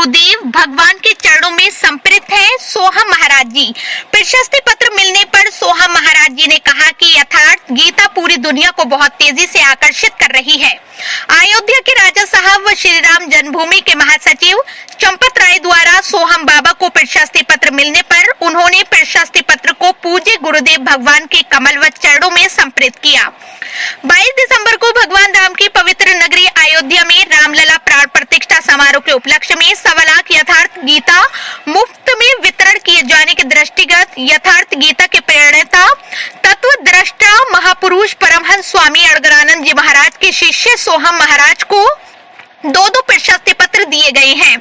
गुरुदेव भगवान के चरणों में समर्पित है सोहम महाराज जी। प्रशस्ति पत्र मिलने पर सोहम महाराज जी ने कहा कि यथार्थ गीता पूरी दुनिया को बहुत तेजी से आकर्षित कर रही है। अयोध्या के राजा साहब व श्री राम जन्मभूमि के महासचिव चंपत राय द्वारा सोहम बाबा को प्रशस्ति पत्र मिलने पर उन्होंने प्रशस्ति पत्र को पूज्य गुरुदेव भगवान के कमलवत चरणों में समर्पित किया। 22 दिसंबर को भगवान राम की पवित्र नगरी अयोध्या में रामलला प्राण प्रतिष्ठा समारोह के उपलक्ष्य में 1.25 लाख यथार्थ गीता मुफ्त में वितरण किए जाने के दृष्टिगत यथार्थ गीता के प्रेरणा तत्वद्रष्टा महापुरुष परमहंस स्वामी अड़गड़ानंद जी महाराज के शिष्य सोहम महाराज को 2 प्रशस्ति पत्र दिए गए हैं,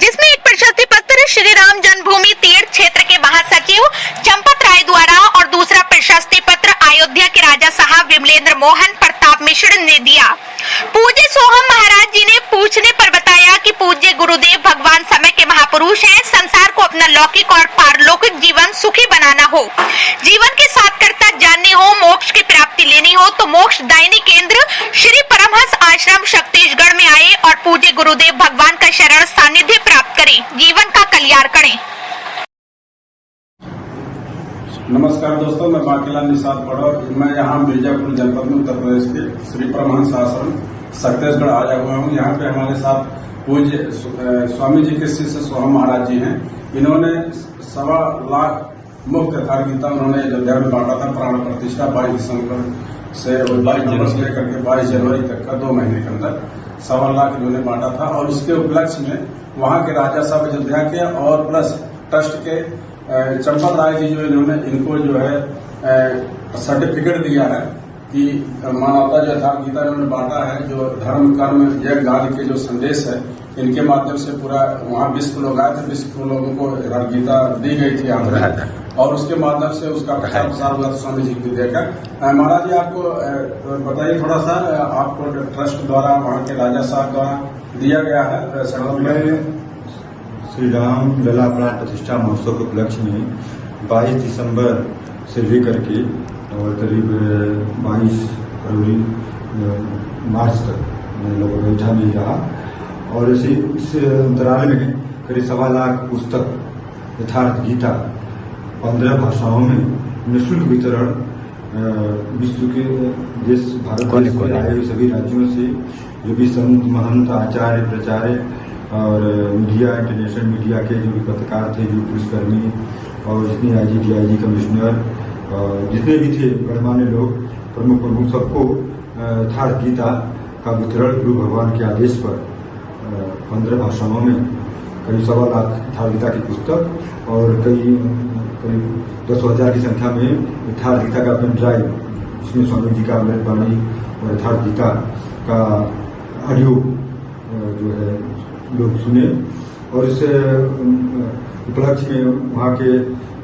जिसमें एक प्रशस्ति पत्र श्री राम जन्मभूमि तीर्थ क्षेत्र के महासचिव चंपत राय द्वारा और दूसरा प्रशस्ति पत्र अयोध्या के राजा साहब विमलेंद्र मोहन प्रताप मिश्र ने दिया। पूज्य सोहम महाराज जी ने पूछने पर बताया कि पूज्य गुरुदेव भगवान समय के महापुरुष हैं। संसार को अपना लौकिक और पारलौकिक जीवन सुखी बनाना हो, जीवन के सार्थकता जाननी हो, मोक्ष की प्राप्ति लेनी हो तो मोक्ष दायिनी केंद्र श्री परमहंस आश्रम छत्तीसगढ़ में आए और पूज्य गुरुदेव भगवान का शरण सानिध्य प्राप्त करें, जीवन का कल्याण करें। नमस्कार दोस्तों, मैं बाकीलाल निषाद पड़ौर। मैं यहाँ मिर्जापुर जनपद में उत्तर प्रदेश के श्री परमहंस आश्रम छत्तीसगढ़ आया हुआ हूँ। यहाँ पे हमारे साथ पूज्य स्वामी जी के शिष्य सोहम महाराज जी हैं। इन्होंने 1.25 लाख मुफ्त यथार्थ गीता उन्होंने अयोध्या में बांटा था। प्राण प्रतिष्ठा 22 दिसंबर से 22 नवंबर से लेकर के 22 जनवरी तक का 2 महीने के अंदर 1.25 लाख इन्होंने बांटा था। और इसके उपलक्ष्य में वहाँ के राजा साहब अयोध्या के और प्लस ट्रस्ट के चंपत राय जी जो इन्होंने इनको जो है सर्टिफिकेट दिया है कि मानवता जो यथार्थ गीता इन्होंने बांटा है, जो धर्म कर्म यज्ञ आदि के जो संदेश है, इनके माध्यम से पूरा वहाँ 20 लोग आए थे। 20 लोगों को यथार्थ गीता दी गई थी आंध्र और उसके माध्यम से उसका प्रचार प्रसार हुआ स्वामी जी को देकर। महाराज जी आपको बताइए थोड़ा सा, आपको ट्रस्ट द्वारा वहाँ के राजा साहब द्वारा दिया गया है। श्री राम लला प्राण प्रतिष्ठा महोत्सव के उपलक्ष्य में 22 दिसंबर से लेकर के और करीब 22 फरवरी मार्च तक मैं लोग अयोध्या में रहा और इस अंतराल में करीब 1.25 लाख पुस्तक यथार्थ गीता 15 भाषाओं में निःशुल्क वितरण विश्व के देश भारत देश में आए हुए सभी राज्यों से जो भी संत महंत आचार्य प्रचार्य और मीडिया इंटरनेशनल मीडिया के जो भी पत्रकार थे, जो पुलिसकर्मी और जितने आईजी डीआईजी कमिश्नर जितने भी थे गणमान्य लोग प्रमुख सबको यथार्थ गीता का वितरण गुरु भगवान के आदेश पर 15 भाषाओं में करीब 1.25 लाख यथार्थ गीता की पुस्तक और करीब 10,000 की संख्या में यथार्थ गीता का पेन ड्राइव, जिसमें स्वामी जी का अमृतवाणी और यथार्थ गीता का ऑडियो जो है लोग सुने। और इस उपलक्ष्य में वहाँ के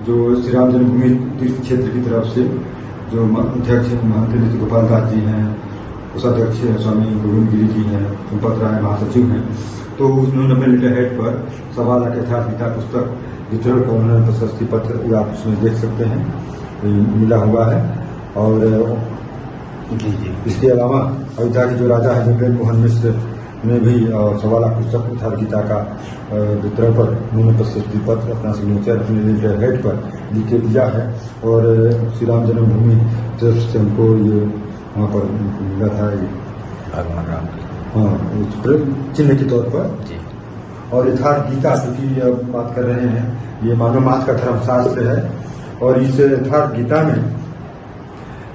जो श्री राम जन्मभूमि तीर्थ क्षेत्र की तरफ से जो अध्यक्ष महंत गोपाल दास जी हैं, कोषाध्यक्ष स्वामी गोविंद गिरी जी हैं, चंपत राय महासचिव हैं, तो उन्होंने अपने लेटर हेड पर 1.25 लाख यथार्थ गीता पुस्तक वितरण का उन्होंने प्रशस्ति पत्र आप उसमें देख सकते हैं मिला हुआ है। और इसके अलावा अयोध्या के जो राजा है विमलेंद्र मोहन मिश्र ने भी 1.25 लाख पुस्तक यथार्थ गीता का वितरण पर उन्होंने प्रशस्ति पत्र अपना सिग्नेचर अपने लेटर हेड पर लिख के दिया है। और श्री राम जन्मभूमि ट्रस्ट से हमको ये वहाँ पर मिला था भगवान राम हाँ चिन्ह के तौर पर। और यथार्थ गीता क्योंकि अब बात कर रहे हैं, ये मानव मात्र का धर्मशास्त्र है और इस यथार्थ गीता में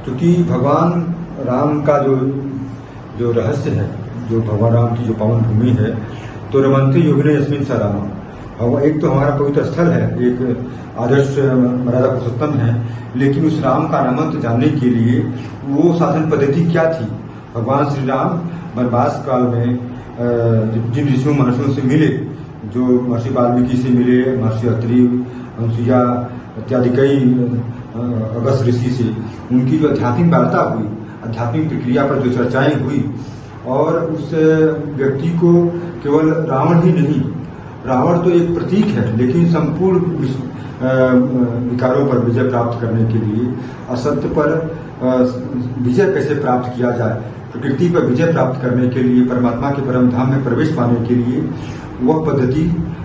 क्योंकि भगवान राम का जो रहस्य है, जो भगवान राम की जो पावन भूमि है, तो रमन्ते योगिने यस्मिन् स राम। एक तो हमारा पवित्र स्थल है, एक आदर्श मर्यादा पुरुषोत्तम है, लेकिन उस राम का नामंत्र जानने के लिए वो साधन पद्धति क्या थी। भगवान श्री राम वनवास काल में जिन ऋषियों महर्षियों से मिले, जो महर्षि वाल्मीकि से मिले, महर्षि अत्रि, अनुसुईया इत्यादि कई अगस्त ऋषि से उनकी जो आध्यात्मिक वार्ता हुई, आध्यात्मिक प्रक्रिया पर जो चर्चाएं हुई और उस व्यक्ति को केवल रावण ही नहीं, रावण तो एक प्रतीक है, लेकिन संपूर्ण विकारों पर विजय प्राप्त करने के लिए असत्य पर विजय कैसे प्राप्त किया जाए, प्रकृति पर विजय प्राप्त करने के लिए, परमात्मा के परम धाम में प्रवेश पाने के लिए वह पद्धति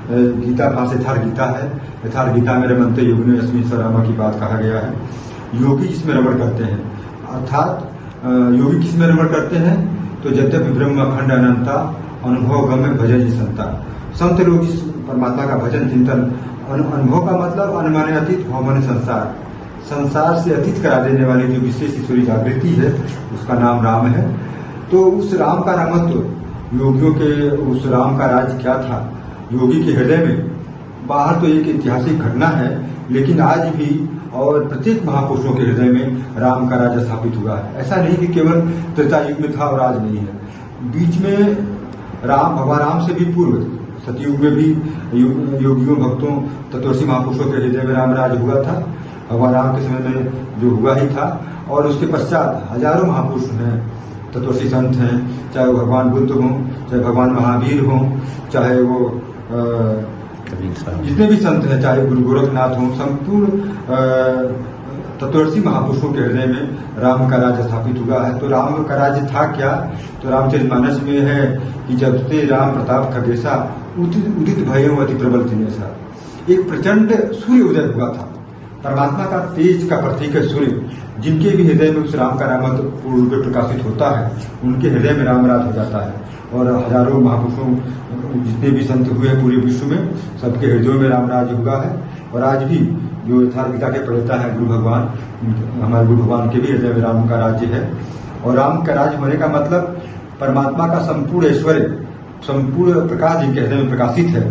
गीता पास यथार्थ गीता है। यथार्थ गीता में रमन्ते योगिनो यस्मिन् स रामः की बात कहा गया है। योगी जिसमें रमण करते हैं, अर्थात योगी किसमें रमण करते हैं, तो यद्यपि ब्रह्म अखंड अनंता अनुभव गम्य भजन संता। संत लोग इस परमात्मा का भजन चिंतन, अनुभव का मतलब अनुमाने अतीत, भव माने संसार, संसार से अतीत करा देने वाली जो विशेष ईश्वरी जागृति है उसका नाम राम है। तो उस राम का रामत्व, योगियों के उस राम का राज्य क्या था योगी के हृदय में, बाहर तो एक ऐतिहासिक घटना है, लेकिन आज भी और प्रत्येक महापुरुषों के हृदय में राम का राज्य स्थापित हुआ है। ऐसा नहीं कि केवल त्रेता युग में था और आज नहीं है। बीच में भगवान राम से भी पूर्व सतयुग में भी योगियों, भक्तों, तत्वदर्शी महापुरुषों के हृदय में राम राज्य हुआ था। भगवान राम के समय में जो हुआ ही था, और उसके पश्चात हजारों महापुरुष हैं, तत्वदर्शी संत हैं, चाहे वो भगवान बुद्ध हों, चाहे भगवान महावीर हों, चाहे वो जितने भी संत हैं, चाहे गुरु गोरखनाथ हों, संपूर्ण तत्वदर्शी महापुरुषों के हृदय में राम का राज्य स्थापित हुआ है। तो राम का राज्य था क्या, तो रामचरितमानस में है कि जब ते राम प्रताप खगेशा उदित भयो अति प्रबल दिनेशा। एक प्रचंड सूर्य उदय हुआ था, परमात्मा का तेज का प्रतीक है सूर्य। जिनके भी हृदय में उस राम का रामत्व पूर्ण रूप में प्रकाशित होता है, उनके हृदय में राम राज हो जाता है। और हजारों महापुरुषों, जितने भी संत हुए हैं पूरे विश्व में, सबके हृदयों में राम राज हुआ है। और आज भी जो यथार्थ गीता के प्रणेता है गुरु भगवान, हमारे गुरु भगवान के भी हृदय में राम का राज्य है। और राम का राज्य होने का मतलब परमात्मा का संपूर्ण ऐश्वर्य, संपूर्ण प्रकाश जिनके हृदय में प्रकाशित है,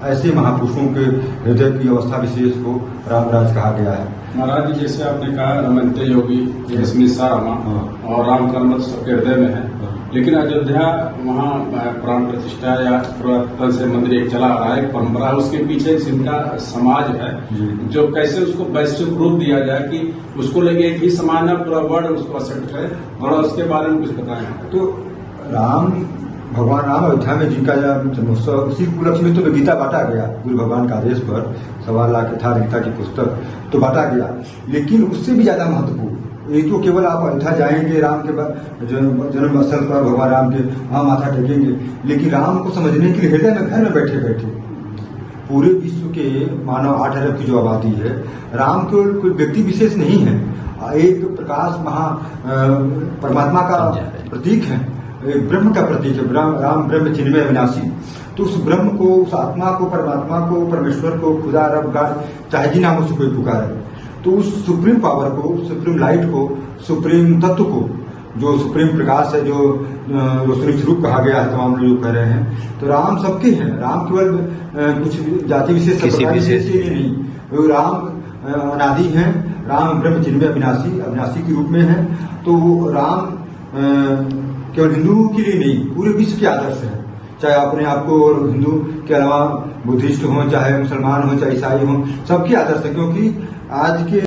ऐसे महापुरुषों के हृदय की अवस्था विशेष को रामराज कहा गया है। महाराज जी, जैसे आपने कहा रमन्ते योगी यस्मिन् स रामः, और राम का मत सबके हृदय में है, लेकिन अयोध्या वहाँ प्राण प्रतिष्ठा या पुरातन से मंदिर एक चला आ रहा है, एक परंपरा है, उसके पीछे जिनका समाज है जो कैसे उसको वैश्विक रूप दिया जाए कि उसको लगे एक ही समान है, पूरा वर्ल्ड उसको एक्सेप्ट करे, थोड़ा उसके बारे में कुछ बताएं। तो भगवान राम अयोध्या में जिनका जन्मोत्सव, उसी उपलक्ष्य में तो गीता बांटा गया गुरु भगवान का आदेश पर, 1.25 लाख यथार्थ गीता की पुस्तक तो बांटा गया। लेकिन उससे भी ज्यादा महत्वपूर्ण, एक तो केवल आप अयोध्या जाएंगे, राम के जन्म स्थल पर भगवान राम के वहां माथा टेकेंगे, लेकिन राम को समझने के लिए हृदय में घर में बैठे बैठे पूरे विश्व के मानव 8 अरब की जो आबादी है, राम केवल कोई व्यक्ति विशेष नहीं है, एक प्रकाश परमात्मा का प्रतीक है, एक ब्रह्म का प्रतीक है। राम ब्रह्म चिन्मय अविनाशी। तो उस ब्रह्म को, उस आत्मा को, परमात्मा को, परमेश्वर को, खुदा, रब, गॉड, चाहे जिन नामों से कोई पुकारे, तो उस सुप्रीम पावर को, सुप्रीम लाइट को, सुप्रीम तत्व को, जो सुप्रीम प्रकाश है, जो रोशनी स्वरूप कहा गया है, तमाम लोग कह रहे हैं, तो राम सबके हैं। राम केवल कुछ जाति विशेष नहीं, वो राम अनादि है। राम ब्रह्म चिन्मय अविनाशी के रूप में है। तो राम केवल हिंदुओं के लिए नहीं, पूरे विश्व के आदर्श है। चाहे अपने आप को और हिंदू के अलावा बुद्धिस्ट हो, चाहे मुसलमान हो, चाहे ईसाई हो, सबके आदर्श है। क्योंकि आज के